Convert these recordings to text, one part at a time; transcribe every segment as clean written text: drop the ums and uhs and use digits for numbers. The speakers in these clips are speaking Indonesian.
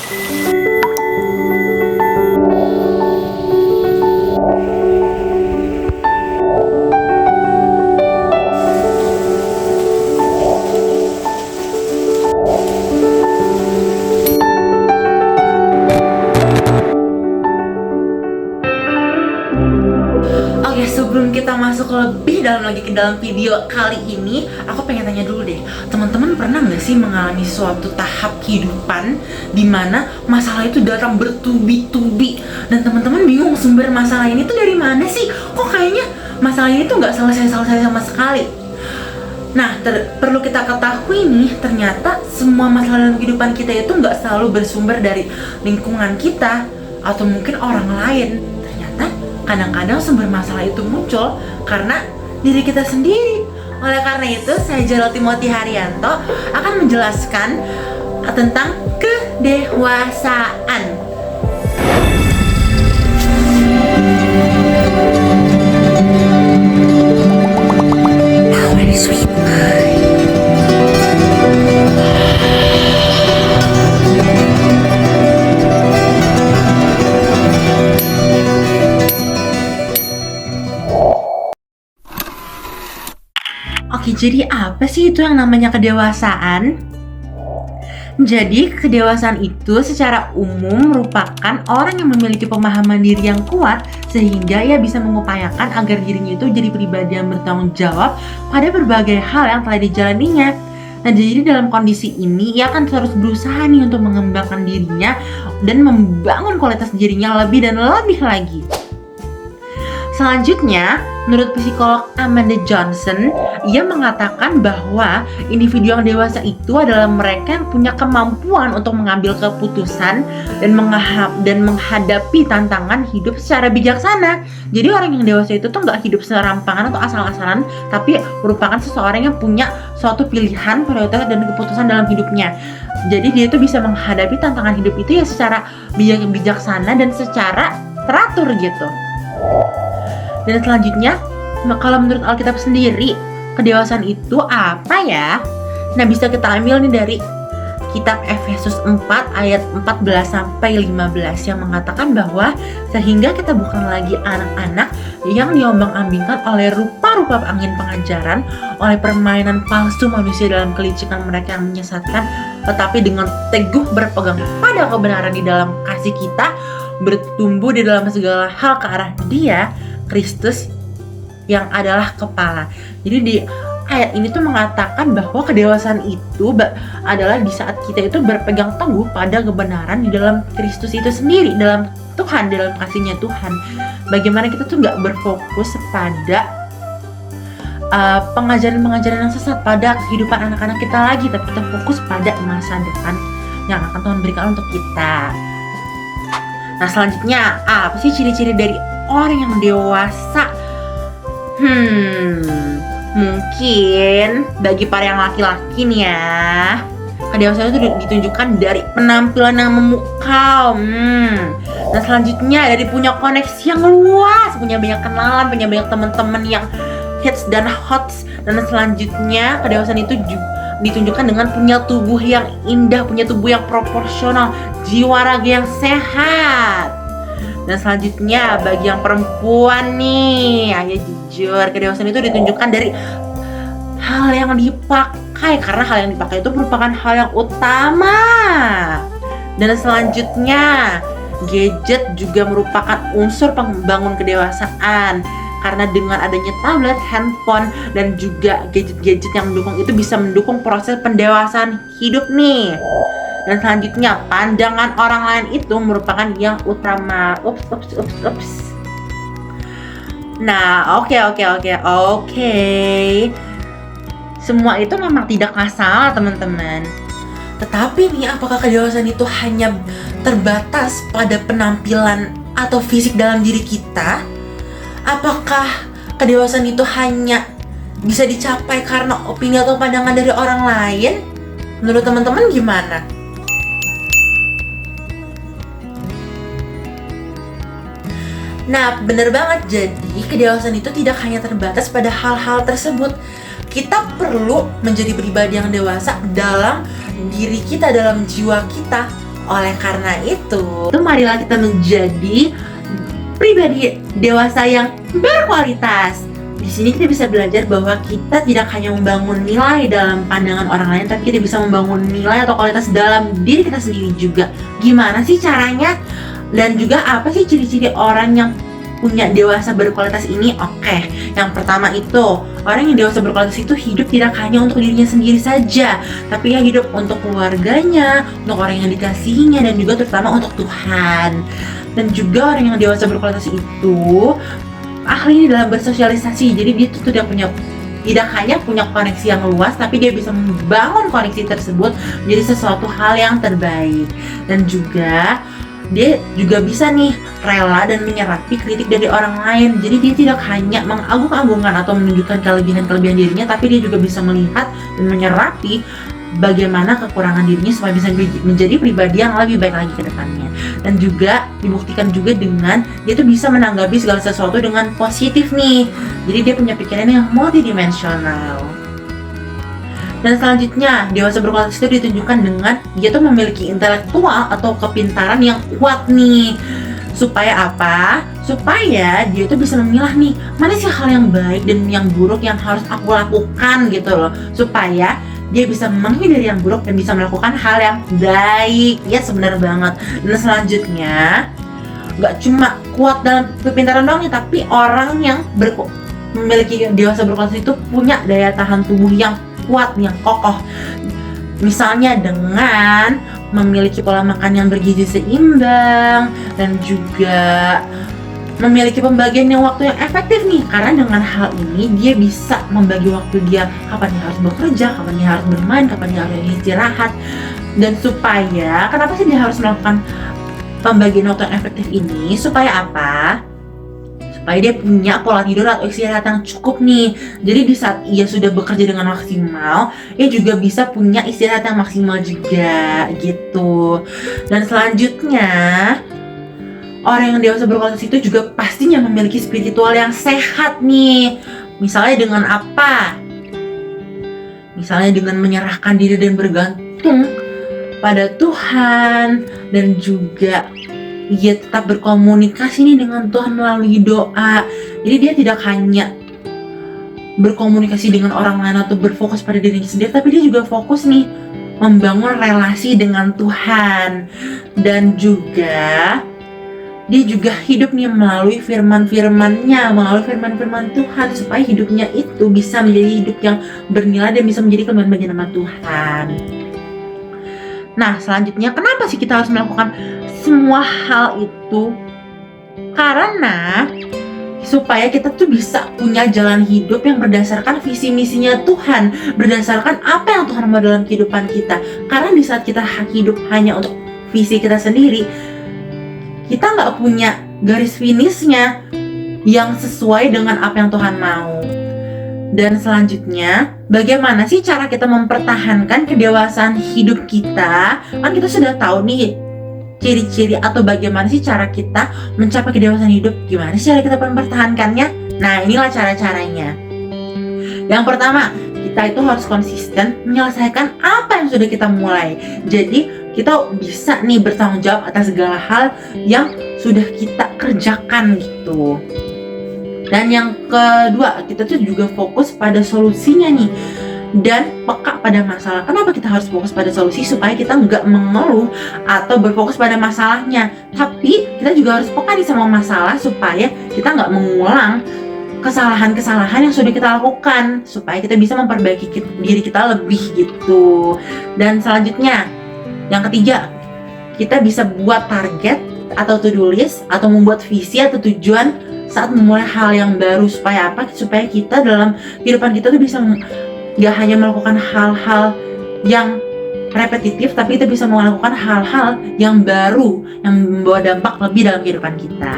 Oke, sebelum kita masuk lebih dalam lagi ke dalam video kali ini, aku pengen tanya dulu deh, teman-teman pernah nggak sih mengalami suatu tahap kehidupan di mana masalah itu datang bertubi-tubi dan teman-teman bingung sumber masalah ini tuh dari mana sih? Kok kayaknya masalah ini tuh nggak selesai-selesai sama sekali? Nah, perlu kita ketahui nih, ternyata semua masalah dalam kehidupan kita itu nggak selalu bersumber dari lingkungan kita atau mungkin orang lain. Ternyata kadang-kadang sumber masalah itu muncul karena diri kita sendiri. Oleh karena itu, saya Jarel Timothy Haryanto akan menjelaskan tentang kedewasaan. Oke, jadi apa sih itu yang namanya kedewasaan? Jadi, kedewasaan itu secara umum merupakan orang yang memiliki pemahaman diri yang kuat sehingga ia bisa mengupayakan agar dirinya itu jadi pribadi yang bertanggung jawab pada berbagai hal yang telah dijalaninya. Nah, jadi dalam kondisi ini ia akan terus berusaha nih untuk mengembangkan dirinya dan membangun kualitas dirinya lebih dan lebih lagi. Selanjutnya, menurut psikolog Amanda Johnson, ia mengatakan bahwa individu yang dewasa itu adalah mereka yang punya kemampuan untuk mengambil keputusan dan menghadapi tantangan hidup secara bijaksana. Jadi orang yang dewasa itu tuh nggak hidup serampangan atau asal-asalan, tapi merupakan seseorang yang punya suatu pilihan, prioritas, dan keputusan dalam hidupnya. Jadi dia itu bisa menghadapi tantangan hidup itu ya secara bijaksana dan secara teratur gitu. Dan selanjutnya, kalau menurut Alkitab sendiri, kedewasaan itu apa ya? Nah, bisa kita ambil nih dari kitab Efesus 4 ayat 14-15 yang mengatakan bahwa sehingga kita bukan lagi anak-anak yang diombang-ambingkan oleh rupa-rupa angin pengajaran, oleh permainan palsu manusia dalam kelicikan mereka yang menyesatkan, tetapi dengan teguh berpegang pada kebenaran di dalam kasih kita, bertumbuh di dalam segala hal ke arah Dia, Kristus yang adalah kepala. Jadi di ayat ini tuh mengatakan bahwa kedewasaan itu adalah di saat kita itu berpegang teguh pada kebenaran di dalam Kristus itu sendiri, dalam Tuhan, dalam kasihnya Tuhan. Bagaimana kita tuh gak berfokus pada pengajaran-pengajaran yang sesat pada kehidupan anak-anak kita lagi, tapi kita fokus pada masa depan yang akan Tuhan berikan untuk kita. Nah, selanjutnya, apa sih ciri-ciri dari orang yang dewasa? Mungkin bagi para yang laki-laki nih ya, kedewasaan itu ditunjukkan dari penampilan yang memukau. Nah, selanjutnya dari punya koneksi yang luas, punya banyak kenalan, punya banyak teman-teman yang hits dan hots. Dan selanjutnya kedewasaan itu ditunjukkan dengan punya tubuh yang indah, punya tubuh yang proporsional, jiwa raga yang sehat. Dan selanjutnya bagi yang perempuan nih, ayo jujur, kedewasaan itu ditunjukkan dari hal yang dipakai, karena hal yang dipakai itu merupakan hal yang utama. Dan selanjutnya, gadget juga merupakan unsur pembangun kedewasaan, karena dengan adanya tablet, handphone, dan juga gadget-gadget yang mendukung itu bisa mendukung proses pendewasaan hidup nih. Dan selanjutnya, pandangan orang lain itu merupakan yang utama. Nah, oke. Semua itu memang tidak masalah, teman-teman. Tetapi nih, apakah kedewasaan itu hanya terbatas pada penampilan atau fisik dalam diri kita? Apakah kedewasaan itu hanya bisa dicapai karena opini atau pandangan dari orang lain? Menurut teman-teman gimana? Nah, bener banget. Jadi, kedewasaan itu tidak hanya terbatas pada hal-hal tersebut. Kita perlu menjadi pribadi yang dewasa dalam diri kita, dalam jiwa kita. Oleh karena itu marilah kita menjadi pribadi dewasa yang berkualitas. Di sini kita bisa belajar bahwa kita tidak hanya membangun nilai dalam pandangan orang lain, tapi kita bisa membangun nilai atau kualitas dalam diri kita sendiri juga. Gimana sih caranya? Dan juga apa sih ciri-ciri orang yang punya dewasa berkualitas ini? Oke, yang pertama itu, orang yang dewasa berkualitas itu hidup tidak hanya untuk dirinya sendiri saja, tapi ya hidup untuk keluarganya, untuk orang yang dikasihinya, dan juga terutama untuk Tuhan. Dan juga orang yang dewasa berkualitas itu ahli dalam bersosialisasi. Jadi dia tuh tidak hanya punya koneksi yang luas, tapi dia bisa membangun koneksi tersebut menjadi sesuatu hal yang terbaik. Dan juga dia juga bisa nih rela dan menyerapi kritik dari orang lain. Jadi dia tidak hanya mengagung-agungkan atau menunjukkan kelebihan-kelebihan dirinya, tapi dia juga bisa melihat dan menyerapi bagaimana kekurangan dirinya supaya bisa menjadi pribadi yang lebih baik lagi ke depannya. Dan juga dibuktikan juga dengan dia tuh bisa menanggapi segala sesuatu dengan positif nih. Jadi dia punya pikiran yang multidimensional. Dan selanjutnya, dewasa berkualitas itu ditunjukkan dengan dia tuh memiliki intelektual atau kepintaran yang kuat nih. Supaya apa? Supaya dia tuh bisa memilah nih, mana sih hal yang baik dan yang buruk yang harus aku lakukan gitu loh. Supaya dia bisa menghindari yang buruk dan bisa melakukan hal yang baik. Ya, sebenar banget. Dan selanjutnya, gak cuma kuat dalam kepintaran doang nih, tapi orang yang memiliki dewasa berkualitas itu punya daya tahan tubuh yang kuat, yang kokoh. Misalnya dengan memiliki pola makan yang bergizi seimbang, dan juga memiliki pembagian waktu yang efektif nih. Karena dengan hal ini dia bisa membagi waktu dia, kapan dia harus bekerja, kapan dia harus bermain, kapan dia harus istirahat. Dan supaya, kenapa sih dia harus melakukan pembagian waktu yang efektif ini? Supaya apa? Supaya dia punya pola tidur atau istirahat yang cukup nih. Jadi di saat ia sudah bekerja dengan maksimal, ia juga bisa punya istirahat yang maksimal juga gitu. Dan selanjutnya, orang yang dewasa berkualitas itu juga pastinya memiliki spiritual yang sehat nih. Misalnya dengan apa? Misalnya dengan menyerahkan diri dan bergantung pada Tuhan. Dan juga dia tetap berkomunikasi nih dengan Tuhan melalui doa. Jadi dia tidak hanya berkomunikasi dengan orang lain atau berfokus pada dirinya sendiri, tapi dia juga fokus nih membangun relasi dengan Tuhan. Dan juga dia juga hidup nih melalui firman-firmannya, melalui firman-firman Tuhan, supaya hidupnya itu bisa menjadi hidup yang bernilai dan bisa menjadi kembali bagi nama Tuhan. Nah, selanjutnya, kenapa sih kita harus melakukan semua hal itu? Karena supaya kita tuh bisa punya jalan hidup yang berdasarkan visi misinya Tuhan, berdasarkan apa yang Tuhan mau dalam kehidupan kita. Karena di saat kita hidup hanya untuk visi kita sendiri, kita nggak punya garis finishnya yang sesuai dengan apa yang Tuhan mau. Dan selanjutnya, bagaimana sih cara kita mempertahankan kedewasaan hidup kita? Kan kita sudah tahu nih ciri-ciri atau bagaimana sih cara kita mencapai kedewasaan hidup. Gimana sih cara kita mempertahankannya? Nah, inilah cara-caranya. Yang pertama, kita itu harus konsisten menyelesaikan apa yang sudah kita mulai. Jadi kita bisa nih bertanggung jawab atas segala hal yang sudah kita kerjakan gitu. Dan yang kedua, kita tuh juga fokus pada solusinya nih, dan peka pada masalah. Kenapa kita harus fokus pada solusi? Supaya kita nggak mengeluh atau berfokus pada masalahnya, tapi kita juga harus peka nih sama masalah, supaya kita nggak mengulang kesalahan-kesalahan yang sudah kita lakukan, supaya kita bisa memperbaiki diri kita lebih gitu. Dan selanjutnya, yang ketiga, kita bisa buat target atau to-do list, atau membuat visi atau tujuan saat memulai hal yang baru. Supaya apa? Supaya kita dalam kehidupan kita tuh bisa gak hanya melakukan hal-hal yang repetitif, tapi kita bisa melakukan hal-hal yang baru, yang membawa dampak lebih dalam kehidupan kita.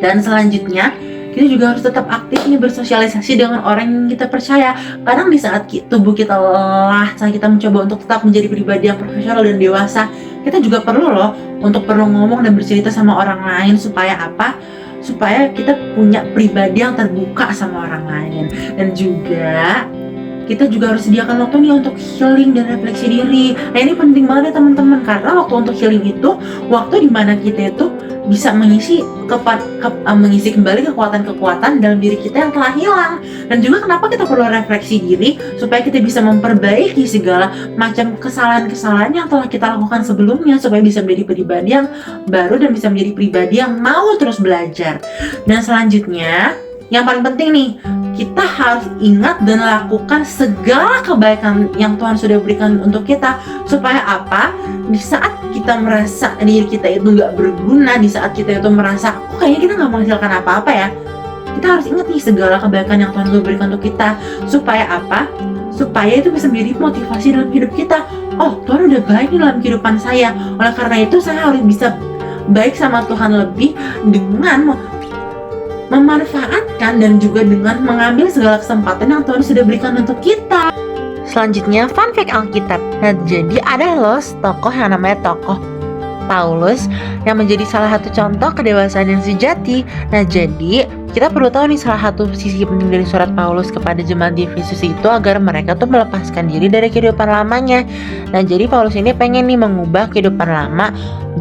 Dan selanjutnya, kita juga harus tetap aktif nih bersosialisasi dengan orang yang kita percaya. Kadang di saat tubuh kita lelah, saat kita mencoba untuk tetap menjadi pribadi yang profesional dan dewasa, kita juga perlu loh untuk ngomong dan bercerita sama orang lain. Supaya apa? Supaya kita punya pribadi yang terbuka sama orang lain. Dan juga kita juga harus sediakan waktu nih untuk healing dan refleksi diri. Nah ini penting banget ya teman-teman, karena waktu untuk healing itu waktu dimana kita itu bisa mengisi kembali kekuatan-kekuatan dalam diri kita yang telah hilang. Dan juga kenapa kita perlu refleksi diri, supaya kita bisa memperbaiki segala macam kesalahan-kesalahan yang telah kita lakukan sebelumnya, supaya bisa menjadi pribadi yang baru dan bisa menjadi pribadi yang mau terus belajar. Dan selanjutnya, yang paling penting nih, kita harus ingat dan lakukan segala kebaikan yang Tuhan sudah berikan untuk kita. Supaya apa? Di saat kita merasa diri kita itu gak berguna, di saat kita itu merasa kok kayaknya kita gak menghasilkan apa-apa ya, kita harus ingat nih segala kebaikan yang Tuhan sudah berikan untuk kita. Supaya apa? Supaya itu bisa menjadi motivasi dalam hidup kita. Oh, Tuhan udah baik dalam kehidupan saya, oleh karena itu saya harus bisa baik sama Tuhan lebih dengan memanfaatkan dan juga dengan mengambil segala kesempatan yang Tuhan sudah berikan untuk kita. Selanjutnya, fun fact Alkitab. Nah, jadi ada loh tokoh yang namanya tokoh Paulus yang menjadi salah satu contoh kedewasaan yang sejati. Nah, jadi kita perlu tahu nih salah satu sisi penting dari surat Paulus kepada jemaat di Efesus itu agar mereka tuh melepaskan diri dari kehidupan lamanya. Nah, jadi Paulus ini pengen nih mengubah kehidupan lama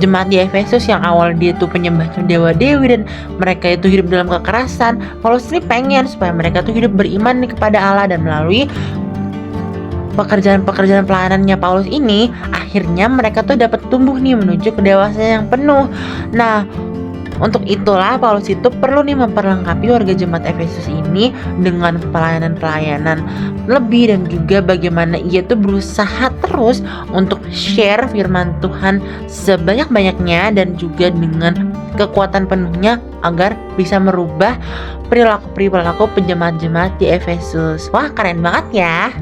jemaat di Efesus yang awal dia tuh penyembah dewa-dewi dan mereka itu hidup dalam kekerasan. Paulus ini pengen supaya mereka tuh hidup beriman nih kepada Allah, dan melalui pekerjaan-pekerjaan pelayanannya Paulus ini, akhirnya mereka tuh dapat tumbuh nih menuju kedewasaan yang penuh. Nah, untuk itulah Paulus itu perlu nih memperlengkapi warga jemaat Efesus ini dengan pelayanan-pelayanan lebih, dan juga bagaimana ia tuh berusaha terus untuk share firman Tuhan sebanyak-banyaknya dan juga dengan kekuatan penuhnya agar bisa merubah perilaku penjemaat-jemaat di Efesus. Wah, keren banget ya.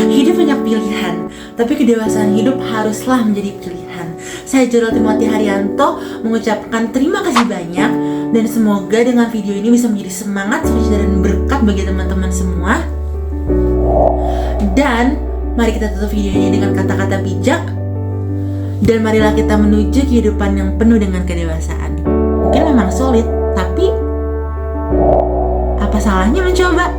Hidup banyak pilihan, tapi kedewasaan hidup haruslah menjadi pilihan. Saya Jodel Timothy Haryanto mengucapkan terima kasih banyak, dan semoga dengan video ini bisa menjadi semangat, sukacita, dan berkat bagi teman-teman semua. Dan mari kita tutup video ini dengan kata-kata bijak, dan marilah kita menuju kehidupan yang penuh dengan kedewasaan. Mungkin memang sulit, tapi apa salahnya mencoba?